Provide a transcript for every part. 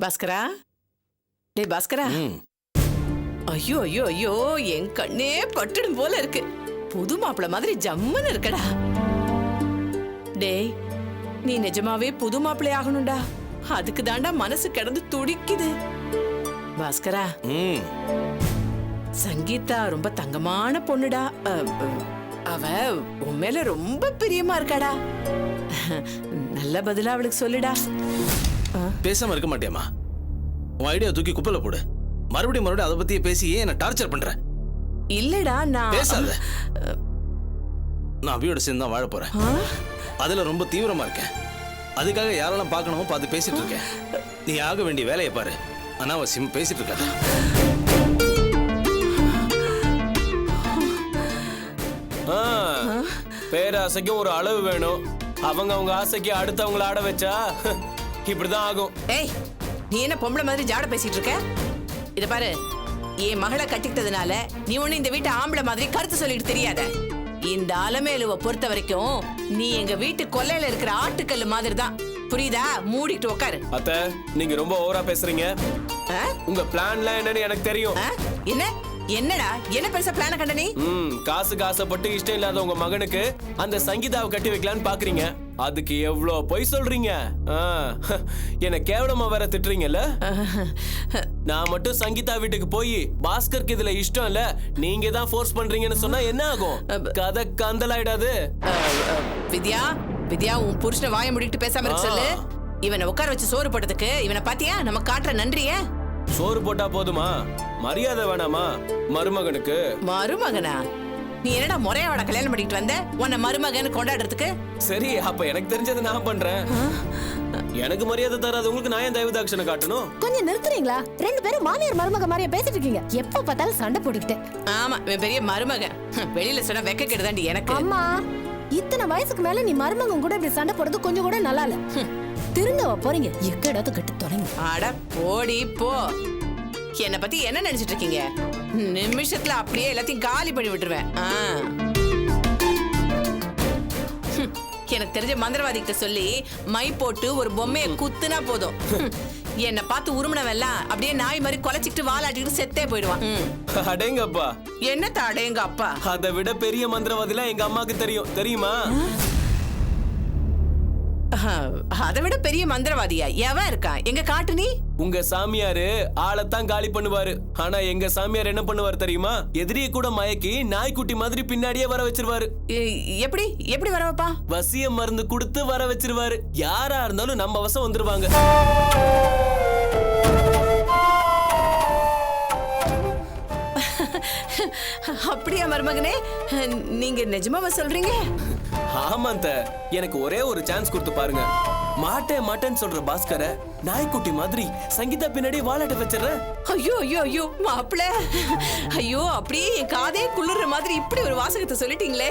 பாஸ்கரா, டேய் பாஸ்கரா. ஐயோ ஐயோ ஐயோ, என் கண்ணே பட்டுடும் போல இருக்கு. புது மாப்பிள்ள மாதிரி ஜம்முன்னு இருக்கடா. டேய், நீ நிஜமாவே புது மாப்பிள்ளை ஆகணும்டா. அதுக்கு தாண்டா மனசு கிடந்து துடிக்குது. பாஸ்கரா, சங்கீதா ரொம்ப தங்கமான பொண்ணுடா. அவ உன் மேல ரொம்ப பிரியமா இருக்காடா. நல்ல பதிலா அவளுக்கு சொல்லுடா. பேசாம இருக்க மாட்டேமா? உன் ஐடியா தூக்கி குப்பையில போடு. மறுபடியும் அதை பத்தியே பேசி என்ன டார்ச்சர் பண்ற? இல்லடா, நான் பேசாத. நான் அபியோட சேர்ந்து தான் வாழ போறேன். அதுல ரொம்ப தீவிரமா இருக்கேன். அதுக்காக யாரெல்லாம் பார்க்கணுமோ பார்த்து பேசிட்டு இருக்கேன். நீ ஆக வேண்டிய வேலையை பாரு. அனாவசியம் பேசிட்டு இருக்காத. பேராசைக்கும் ஒரு அளவு வேணும். அவங்க ஆசைக்கு அடுத்தவங்களை ஆட வச்சா இப்படிதான் ஆகும். ஏய், நீ என்ன பொம்பளை மாதிரி ஜாட பேசிட்டு இருக்க? இத பாரு, என் மகளை கட்டிக்கிட்டதுனால நீ ஒண்ணு இந்த வீட்டு ஆம்பளை மாதிரி கருத்து சொல்லிட்டு தெரியாத. இந்த அலமேலுவை பொறுத்த வரைக்கும் நீ எங்க வீட்டு கொல்லையில இருக்கிற ஆட்டுக்கல்லு மாதிரி தான். புரியுதா? மூடிட்டு உட்காரு. அத்தை, நீங்க ரொம்ப ஓவரா பேசுறீங்க. உங்க பிளான்லாம் என்னன்னு எனக்கு தெரியும். என்னடா, என்ன பெருசா பிளான கண்ட நீ? காசுக்கு ஆசைப்பட்டு இஷ்டம் இல்லாத உங்க மகனுக்கு அந்த சங்கீதாவை கட்டி வைக்கலான்னு பாக்குறீங்க. அதுக்கு எவ்வளவு பொய் சொல்றீங்க. என்ன கேவலமா வேற திட்டுறீங்கல்ல. நான் மட்டும் சங்கீதா வீட்டுக்கு போய் பாஸ்கருக்கு இதுல இஷ்டம் இல்ல, நீங்க தான் ஃபோர்ஸ் பண்றீங்கன்னு சொன்னா என்ன ஆகும்? கதை கந்தலாயிடாது. வித்யா, வித்யா, உன் புருஷனை வாய முடிட்டு பேசாம இருக்க சொல்லு. இவனை உட்கார வச்சு சோறு போட்டதுக்கு இவனை பாத்தியா நம்ம காட்டுற நன்றிய? சோறு போட்டா போதுமா? மரியாதை வேணாமா மருமகனுக்கு? மருமகனா? நீ என்னடா முறையாவோட கல்யாணம் பண்ணிட்டு வந்த உன்னை மருமகன் கொண்டாடுறதுக்கு? சரி, அப்ப எனக்கு தெரிஞ்சதை நான் பண்றேன். எனக்கு மரியாதை தராது உங்களுக்கு நான் ஏன் தயவுதாட்சணை காட்டணும்? கொஞ்சம் நிறுத்துறீங்களா? ரெண்டு பேரும் மாமியார் மருமக மாதிரியா பேசிட்டு இருக்கீங்க. எப்ப பார்த்தாலும் சண்டை போட்டுக்கிட்டு. ஆமா, பெரிய மருமகன். வெளியில சொன்னா வெக்க கெடுதாண்டி எனக்கு. அம்மா, இத்தனை வயசுக்கு மேல நீ மருமகன் கூட இப்படி சண்டை போடுறது கொஞ்சம் கூட நல்லா இல்ல. திருந்தவ போறீங்க, எக்கடாவது கட்டு தொடங்க. அட போடி போ. என்ன பத்தி என்ன நினைச்சிட்டு இருக்கீங்க? நிமிஷத்துல அப்படியே எல்லாத்தையும் காலி பண்ணி விட்டுருவேன். எனக்கு தெரிஞ்ச மந்திரவாதிகிட்ட சொல்லி மை போட்டு ஒரு பொம்மையை குத்துனா போதும். என்ன பார்த்து உருமனவெல்லாம் அப்படியே நாய் மாதிரி கொலைச்சிட்டு வாலாட்டிட்டு செத்தே போயிடுவான். அடேங்கப்பா. என்னத்த அடேங்க அப்பா? அதை விட பெரிய மந்திரவாதிலாம் எங்க அம்மாக்கு தெரியும், தெரியுமா? அதை விட பெரிய மந்திரவாதியா எவன் இருக்கா? எங்க காட்டு நீ. உங்க சாமியாரு ஆளத்தான் காலி பண்ணுவாரு. ஆனா எங்க சாமியார் என்ன பண்ணுவாரு தெரியுமா? எதிரிய கூட மயக்கி நாய்க்குட்டி மாதிரி பின்னாடியே வர வச்சிருவாரு. எப்படி எப்படி வர வைப்பா? வசிய மருந்து கொடுத்து வர வச்சிருவாரு. யாரா இருந்தாலும் நம்ம வசம் வந்துருவாங்க. அப்படியா மருமகனே? நீங்க நிஜமாவா சொல்றீங்க? ஆமாந்த, எனக்கு ஒரே ஒரு சான்ஸ் கொடுத்து பாருங்க. மாட்டேன்னு சொல்ற பாஸ்கர நாய்க்குட்டி மாதிரி சங்கீதா பின்னாடி வாலாட்ட வச்சிடுற. ஐயோ ஐயோ ஐயோ மாப்பிள்ள, ஐயோ அப்படியே என் காதே குளிர்ற மாதிரி இப்படி ஒரு வாசகத்தை சொல்லிட்டீங்களே.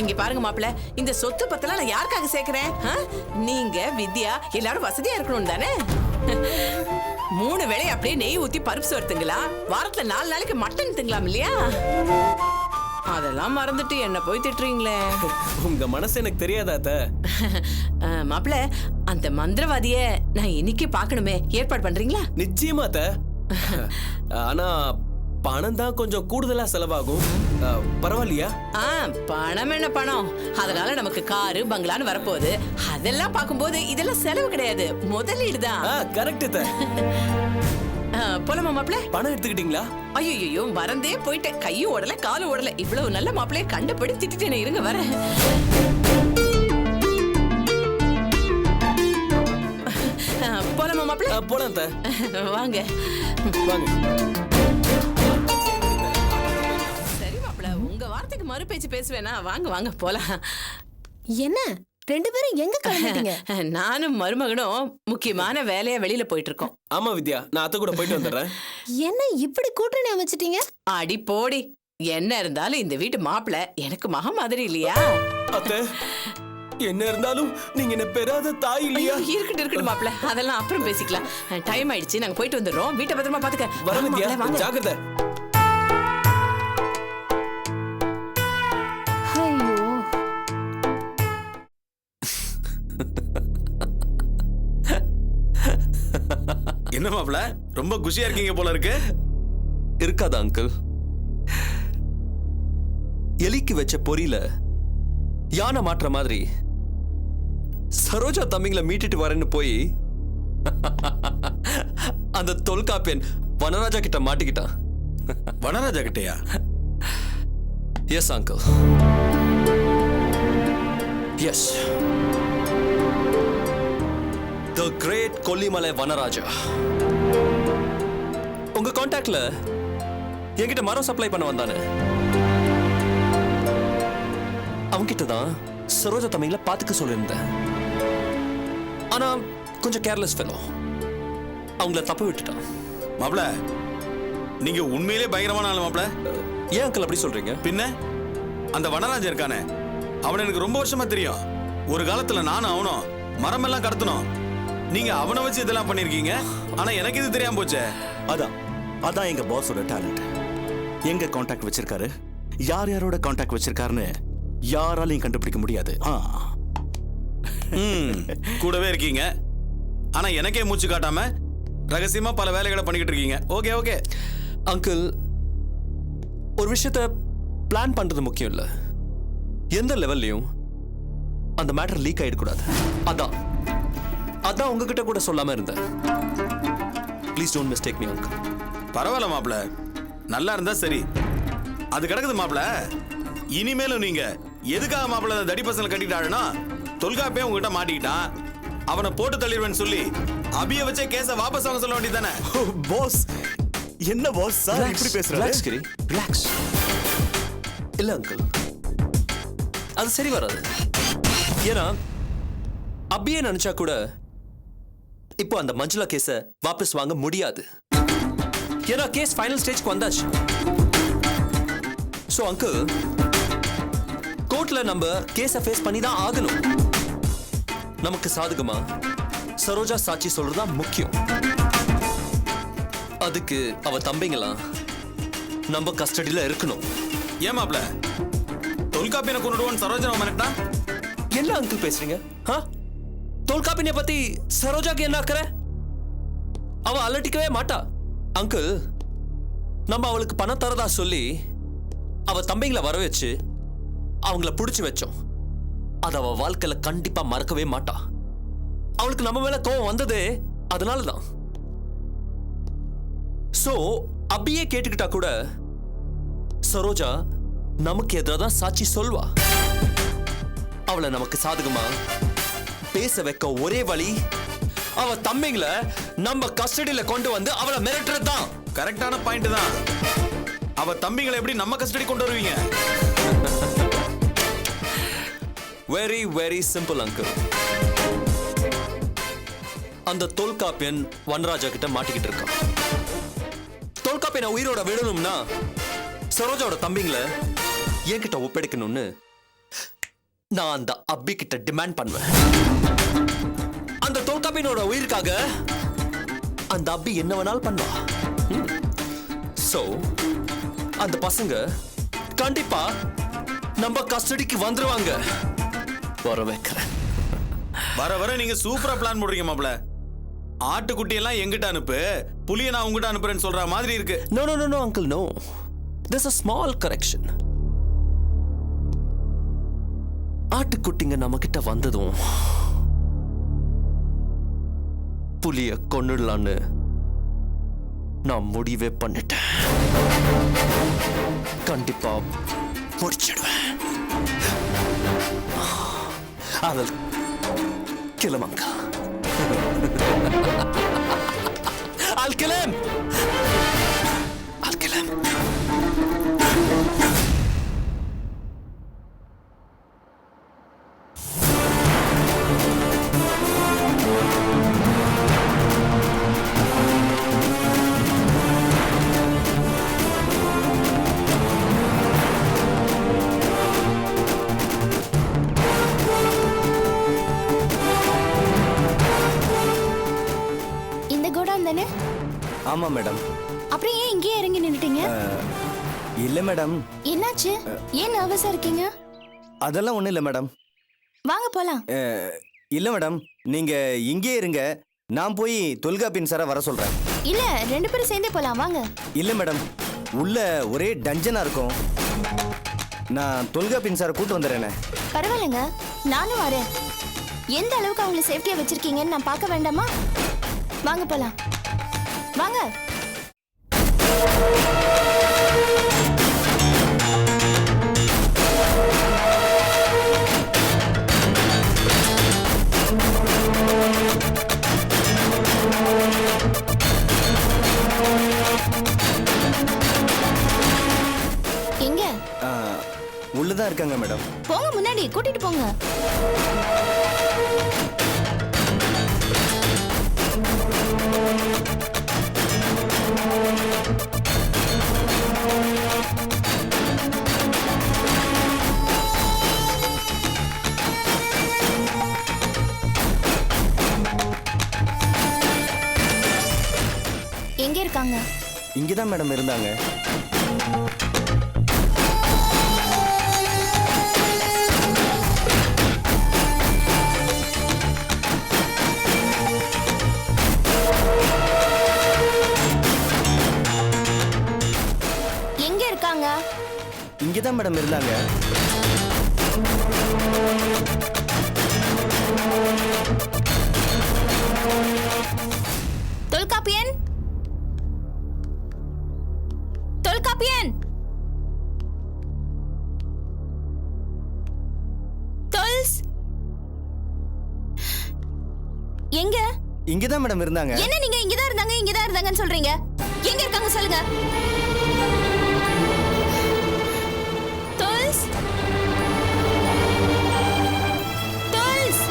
இங்க பாருங்க மாப்பிள்ள, இந்த சொத்து பத்தெல்லாம் நான் யாருக்காக சேர்க்கிறேன்? நீங்க, வித்யா எல்லாரும் வசதியா இருக்கணும் தானே. 3 வேளை அப்படியே நெய் ஊத்தி பருப்பு சோறுத்துங்களா? வாரத்துல 4 நாளைக்கு மட்டன் திங்கலாம் இல்லையா? அதெல்லாம் மறந்துட்டு என்ன போய் திட்டுறீங்களே. உங்க மனசு எனக்கு தெரியாதாத்த? மாப்பிள்ள, அந்த மந்திரவாதிய நான் இன்னைக்கு பார்க்கணுமே, ஏற்பாடு பண்றீங்களா? நிச்சயமா அத்த. ஆனா பணம் தான் கொஞ்சம் கூடுதலா செலவாகும். பரவாயில்லையா? பணம் என்ன பணம், அதனால நமக்கு காரு பங்களான்னு வரப்போகுது. அதெல்லாம் பார்க்கும்போது இதெல்லாம் செலவு கிடையாது, முதலீடு தான். கரெக்ட் அத்த. போலாமா மாப்பிள்ள? பணம் எடுத்துக்கிட்டீங்களா? ஐயோ, மறந்தே போயிட்டேன். கையும் ஓடல காலும் ஓடல. இவ்வளவு நல்ல மாப்பிள்ளைய கண்டுபிடி திட்டேனே. இருங்க வர. போலாமா மாப்பிள்ள? போலாம் அத்த. வாங்க வாங்க. சரி மாப்பிள்ள, உங்க வார்த்தைக்கு மறு பேச்சு பேசுவேனா? வாங்க வாங்க போலாம். என்ன ரெண்டு பேரும் எங்க கிளம்பிட்டீங்க? நானும் மருமகனும் முக்கியமான வேலையா வெளியில போயிட்டு இருக்கோம். ஆமா வித்யா, நான் அத்தை கூட போயிட்டு வந்துடுறேன். என்ன இப்படி கூட்டணி அமைச்சிட்டீங்க? அடி போடி, என்ன இருந்தாலும் இந்த வீட்டு மாப்பிள்ள எனக்கு மகன் மாதிரி இல்லையா? அத்தை, என்ன இருந்தாலும் நீங்க என்ன பெறாத தாய் இல்லையா? இருக்கட்டும் மாப்பிள்ள, அதெல்லாம் அப்புறம் பேசிக்கலாம். டைம் ஆயிடுச்சு, நாங்க போயிட்டு வந்துடுறோம். வீட்டை பத்திரமா பாத்துக்க. வர வித்யா, ஜாக்கிரதை. என்ன மாப்ள ரொம்ப குஷியா இருக்கீங்க போல இருக்கு. இருக்காதா அங்கிள்? எலிக்கு வச்ச பொரியில யானை மாற்ற மாதிரி சரோஜா தம்பிங்களை மீட்டுட்டு வரேன்னு போய் அந்த தொல்காப்பியன் வனராஜா கிட்ட மாட்டிக்கிட்டான். வனராஜா கிட்டயா? Yes uncle, yes. The great Kollimalai Vanaraja. உங்க கான்டாக்ட்ல என்கிட்ட மரம் சப்ளை பண்ண வந்தானே, அவங்கிட்ட தான் சரோஜா தம்பிங்களை பாத்துக்க சொல்லியிருந்தேன். ஆனா கொஞ்சம் கேர்லெஸ் ஃபெலோ, அவங்கள தப்பு விட்டுட்டான். மாப்ள நீங்க உண்மையிலே பயங்கரமான ஆளு மாப்ள. ஏன் அங்கிள் அப்படி சொல்றீங்க? பின்ன அந்த வனராஜன் இருக்கானே, அவன் எனக்கு ரொம்ப வருஷமா தெரியும். ஒரு காலத்துல நானும் அவனும் மரம் எல்லாம் கடத்தணும். நீங்க அவனை வச்சு இதெல்லாம் பண்ணிருக்கீங்க. ஆனா எனக்கு இது தெரியாம போச்சே. அதான் எங்க பாஸோட டேலண்ட். எங்க கான்டாக்ட் வச்சிருக்காரு, யார் யாரோட கான்டாக்ட் வச்சிருக்காருன்னு யாராலையும் கண்டுபிடிக்க முடியாது. கூடவே இருக்கீங்க, ஆனா எனக்கே மூச்சு காட்டாம ரகசியமா பல வேலைகளை பண்ணிக்கிட்டு இருக்கீங்க. ஓகே ஓகே அங்கிள், ஒரு விஷயத்த பிளான் பண்றது முக்கியம் இல்ல, எந்த லெவல்லையும் அந்த மேட்டர் லீக் ஆயிடக்கூடாது. அதான் உங்ககிட்ட கூட சொல்லாம இருந்தேன். Please don't mistake me uncle. பரவாயில்ல மாப்ள, நல்லா இருந்தா சரி. அது கிடக்குது மாப்ள. இனிமேலும் நீங்க எதுக்காக மாப்ள அந்த தடி பசங்களை கட்டிட்டாருன்னா, தொல்காப்பியே உங்ககிட்ட மாட்டிக்கிட்டான், அவனை போட்டு தள்ளிடுவேன்னு சொல்லி அபிய வச்சே கேஸ வாபஸ் வாங்க சொல்ல வேண்டியதானே? பாஸ், என்ன பாஸ் சார் இப்படி பேசுறாரு? ரிலாக்ஸ். இல்ல அங்கிள், அது சரி வராது. ஏன்னா அபியே நினைச்சா கூட இப்போ அந்த மஞ்சுளா கேஸ வாபஸ் வாங்க முடியாது. ஏன்னா கேஸ் ஃபைனல் ஸ்டேஜ்க்கு வந்தாச்சு. சோ அங்கிள், கோர்ட்ல நம்ம கேஸ ஃபேஸ் பண்ணி தான் ஆகணும். நமக்கு சாதகமா சரோஜா சாட்சி சொல்றதா முக்கியம். அதுக்கு அவ தம்பிங்களாம் நம்ம கஸ்டடியில இருக்கணும். ஏன் மாப்ள தொல்காப்பியனை கொண்டுடுவான்னு சரோஜனை மிரட்டா? என்ன அங்கிள் பேசுறீங்க? தொல்காப்பியனை பத்தி சரோஜாக்கு என்ன அக்கறை? அவ அலட்டிக்கவே மாட்டா. அங்கிள், நம்ம அவளுக்கு பணம் தரதா சொல்லி அவ தம்பிங்களை வர வச்சு அவங்கள புடிச்சு வச்சோம். அது அவ வாழ்க்கையில கண்டிப்பா மறக்கவே மாட்டா. அவளுக்கு நம்ம மேல கோவம் வந்ததே அதனாலதான். சோ அபியே கேட்டுக்கிட்டா கூட சரோஜா நமக்கு எதிராக தான் சாட்சி சொல்வா. அவளை நமக்கு சாதகமா பேச வைக்க ஒரே வழி அவ தம்பிங்களை நம்ம கஸ்டடியில கொண்டு வந்து அவளை மிரட்டுறது தான். கரெக்டான பாயிண்ட் தான். அவ தம்பிங்களை எப்படி நம்ம கஸ்டடி கொண்டு வருவீங்க? Very very simple uncle. அந்த தொல்காப்பியன் வனராஜா கிட்ட மாட்டிக்கிட்டு இருக்கான். தொல்காப்பியனை உயிரோட விடணும்னா சரோஜாவோட தம்பிங்களை என்கிட்ட ஒப்படைக்கணும்னு நான் அந்த அபி கிட்ட டிமாண்ட் பண்ணுவேன். அந்த தொல்காப்பியனோட உயிருக்காக அந்த அபி என்ன வேணாலும் பண்ணுவா. சோ அந்த பசங்க கண்டிப்பா நம்ம கஸ்டடிக்கு வந்துருவாங்க. வர வைக்கிறேன். வர வர நீங்க சூப்பரா பிளான் போடுறீங்க மாப்ள. ஆட்டுக்குட்டி எல்லாம் எங்கிட்ட அனுப்பு, புலிய நான் உங்ககிட்ட அனுப்புறேன்னு சொல்ற மாதிரி இருக்கு. No, no, no, no, uncle, no. There's a small correction. ஆட்டுக்குட்டிங்க நம்ம கிட்ட வந்ததும் புலிய கொன்னுடலான்னு நான் முடிவே பண்ணிட்டேன். கண்டிப்பா முடிச்சிடுவேன். I will kill him, uncle. I'll kill him. I'll kill him. இந்த கோடான் தானே? ஆமா மேடம். அப்புறம் ஏன் இங்கேயே இறங்கி நின்னுட்டீங்க? இல்ல மேடம். என்னாச்சு? ஏன் நர்வஸா இருக்கீங்க? அதெல்லாம் ஒண்ணும் இல்ல மேடம். வாங்க போலாம். இல்ல மேடம், நீங்க இங்கே இருங்க, நான் போய் தொல்காப்பியன் சாரை வர சொல்றேன். இல்ல 2 பேரும் சேர்ந்தே போலாம் வாங்க. இல்ல மேடம், உள்ள ஒரே டஞ்சனா இருக்கும். நான் தொல்காப்பியன் சாரை கூட்டு வந்துடுறேனே. பரவாயில்லைங்க, நானும் வரேன். எந்த அளவுக்கு அவங்களை சேஃப்டியா வச்சிருக்கீங்கன்னு நான் பார்க்க வேண்டாமா? வாங்க போலாம். வாங்க. எங்க? உள்ளதான் இருக்காங்க மேடம். போங்க, முன்னாடி கூட்டிட்டு போங்க. எங்க இருக்காங்க? இங்கதான் மேடம் இருந்தாங்க. எங்க இருக்காங்க? இங்கதான் மேடம் இருந்தாங்க. தொல்காப்பியன், தொல்காப்பியன், தொல்ஸ் எங்க? இங்கதான் மேடம் இருந்தாங்க. என்ன நீங்க இங்கதான் இருந்தாங்கன்னு சொல்றீங்க? எங்க இருக்காங்க சொல்லுங்க. தொல்ஸ், தொல்ஸ்,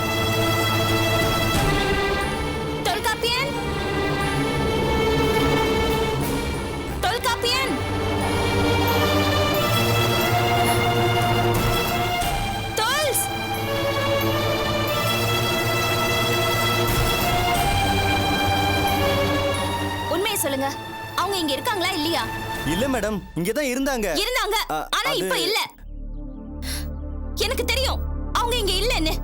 தொல்காப்பியன், தொல்காப்பியன், தொல்ஸ். உண்மையை சொல்லுங்க, அவங்க இங்க இருக்காங்களா இல்லையா? இல்ல மேடம், இங்கதான் இருந்தாங்க. ஆனா இப்ப இல்ல. எனக்கு தெரியும் அவங்க இங்க இல்லன்னு.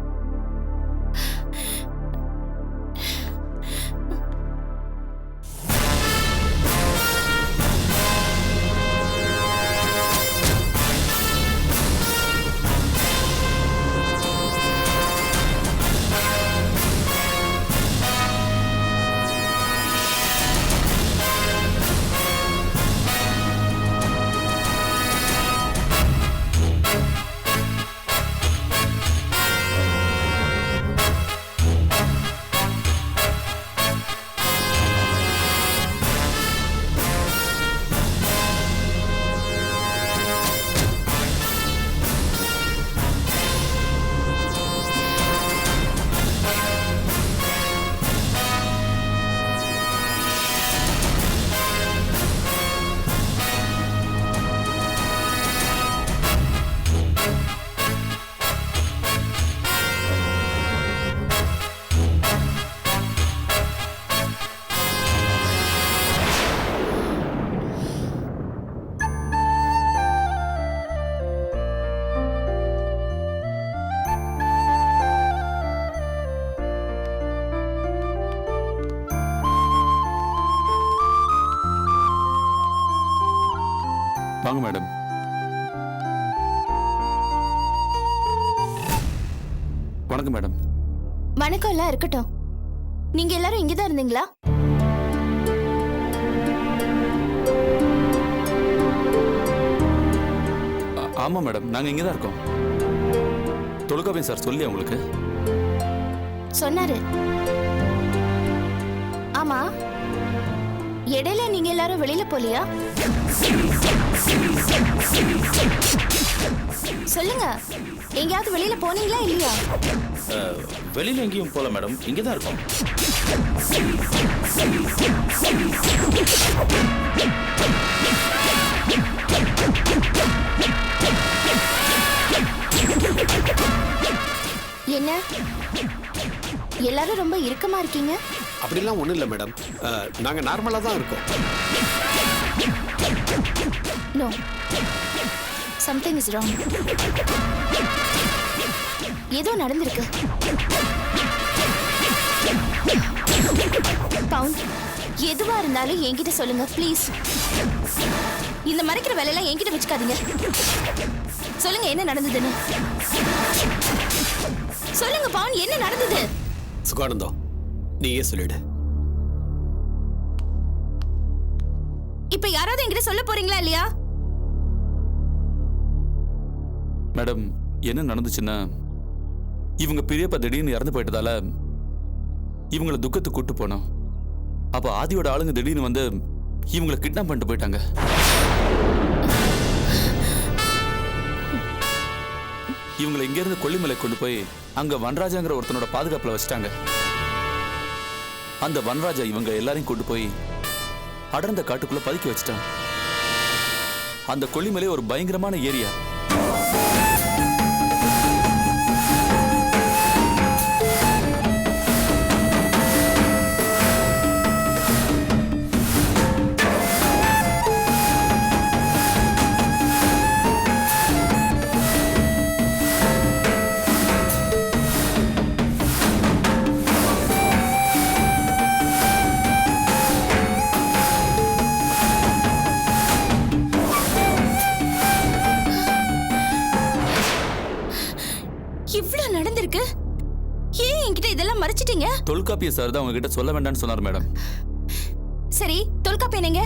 வாங்க மேடம். வணக்கம் மேடம். வணக்கம் எல்லாம் இருக்கட்டும். நீங்க எல்லாரும் இங்கதான் இருந்தீங்களா? ஆமா மேடம், நாங்க இங்க தான் இருக்கோம். தொல்காப்பியன் சார் சொல்லி உங்களுக்கு சொன்னாரு. ஆமா, இடையில நீங்க எல்லாரும் வெளியில போலியா? சொல்லுங்க, எங்கயாவது வெளியில போனீங்களா இல்லையா? வெளியில எங்கேயும் போல மேடம், இங்கே தான் இருக்கோம். என்ன எல்லாரும் ரொம்ப இறுக்கமா இருக்கீங்க? அப்படிலாம் ஒண்ணும் இல்லை மேடம், நாங்க நார்மலா தான் இருக்கோம். No, something is wrong. ஏதோ நடந்திருக்கு. பவுன் எதுவா இருந்தாலும் என்கிட்ட சொல்லுங்க ப்ளீஸ். இந்த மறைக்கிற வேலையெல்லாம் என்கிட்ட வச்சுக்காதீங்க. சொல்லுங்க என்ன நடந்ததுன்னு. சொல்லுங்க பவுன், என்ன நடந்தது? சுகானந்தம், நீயே சொல்லிடு. இப்ப யாராவது என்கிட்ட சொல்ல போறீங்களா இல்லையா? மேடம், என்ன நடந்துச்சுன்னா இவங்க பெரியப்பா திடீர்னு இறந்து போயிட்டதால இவங்களை துக்கத்துக்கு கூட்டு போனோம். அப்ப ஆதியோட ஆளுங்க திடீர்னு வந்து இவங்களை கிட்னாப் பண்ணிட்டு போயிட்டாங்க. இவங்களை இங்க இருந்து கொல்லிமலை கொண்டு போய் அங்க வன்ராஜாங்கிற ஒருத்தனோட பாதுகாப்புல வச்சிட்டாங்க. அந்த வன்ராஜா இவங்க எல்லாரையும் கொண்டு போய் அடர்ந்த காட்டுக்குள்ள பதுக்கி வச்சிட்டான். அந்த கொல்லிமலை ஒரு பயங்கரமான ஏரியா. இவ்ளோ நடந்திருக்கு, ஏன் என்கிட்ட இதெல்லாம் மறைச்சிட்டீங்க? தொல்காப்பிய சார் தான் உங்ககிட்ட சொல்ல வேண்டாம்னு சொன்னார் மேடம். சரி, தொல்காப்பியன் எங்க?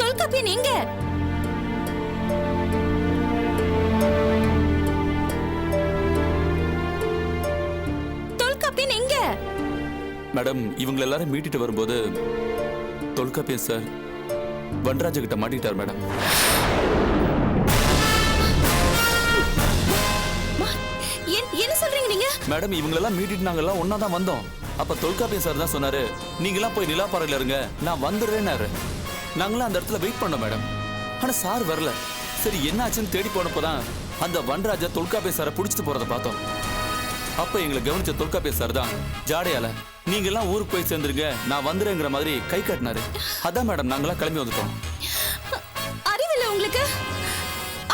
தொல்காப்பியன் எங்க? தொல்காப்பியன் எங்க? மேடம், இவங்க எல்லாரும் மீட்டிட்டு வரும்போது தொல்காப்பியன் சார் வன்ராஜ கிட்ட மாட்டிட்டார் மேடம். என்ன சொல்றீங்க நீங்க? மேடம், இவங்களெல்லாம் மீட்டிட்டு நாங்கெல்லாம் ஒன்னா தான் வந்தோம். அப்ப தொல்காப்பியன் சார் தான் சொன்னாரு, நீங்களாம் போய் நிலாப்பாறையில இருங்க, நான் வந்துடுறேன்னாரு. நாங்களாம் அந்த இடத்துல வெயிட் பண்ணோம் மேடம். ஆனா சார் வரல. சரி என்ன ஆச்சுன்னு தேடி போனப்போதான் அந்த வன்ராஜா தொல்காப்பியன் சாரை பிடிச்சிட்டு போறதை பார்த்தோம். அப்ப எங்களை கவனிச்ச தொல்காப்பியன் சார் தான் ஜாடையால நீங்கெல்லாம் ஊருக்கு போய் சேர்ந்துருங்க, நான் வந்துடுறேங்கிற மாதிரி கை காட்டினாரு. அதான் மேடம் நாங்களாம் கிளம்பி வந்துட்டோம். அறிவில்லை உங்களுக்கு?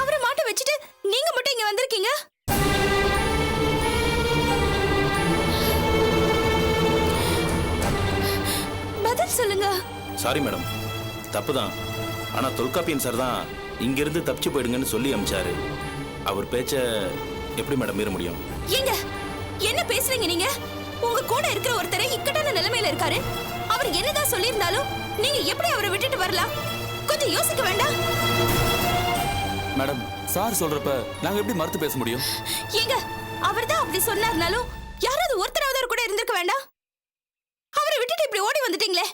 அவரை மாட்ட வச்சுட்டு நீங்க மட்டும் இங்க வந்திருக்கீங்க. பதில் சொல்லுங்க. சாரி மேடம், தப்புதான். ஆனா தொல்காப்பியன் சார் தான் இங்கிருந்து தப்பிச்சு போயிடுங்கன்னு சொல்லி அமிச்சாரு. அவர் பேச்ச எப்படி மேடம் மீற முடியும்? ஏங்க என்ன பேசுறீங்க நீங்க? உங்க கூட இருக்கிற ஒருத்தரை இக்கட்டான நிலைமையில இருக்காரு. அவர் என்னதான் சொல்லியிருந்தாலும் நீங்க எப்படி அவரை விட்டுட்டு வரலாம்? கொஞ்சம் யோசிக்க வேண்டாம்? மேடம், சார் சொல்றப்ப நாங்க எப்படி மறுத்து பேச முடியும்? ஏங்க அவர்தான் அப்படி சொன்னார்னாலும் யாராவது ஒருத்தராவது கூட இருந்திருக்க வேண்டாம்? அவரை விட்டுட்டு இப்படி ஓடி வந்துட்டீங்களே.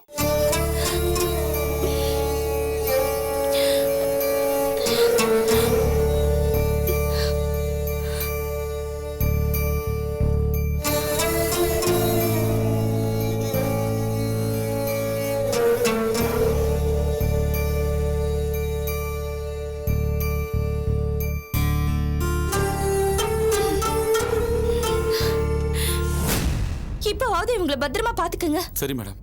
இப்போவாவது இவங்களை பத்திரமா பாத்துக்கங்க. சரி மேடம்.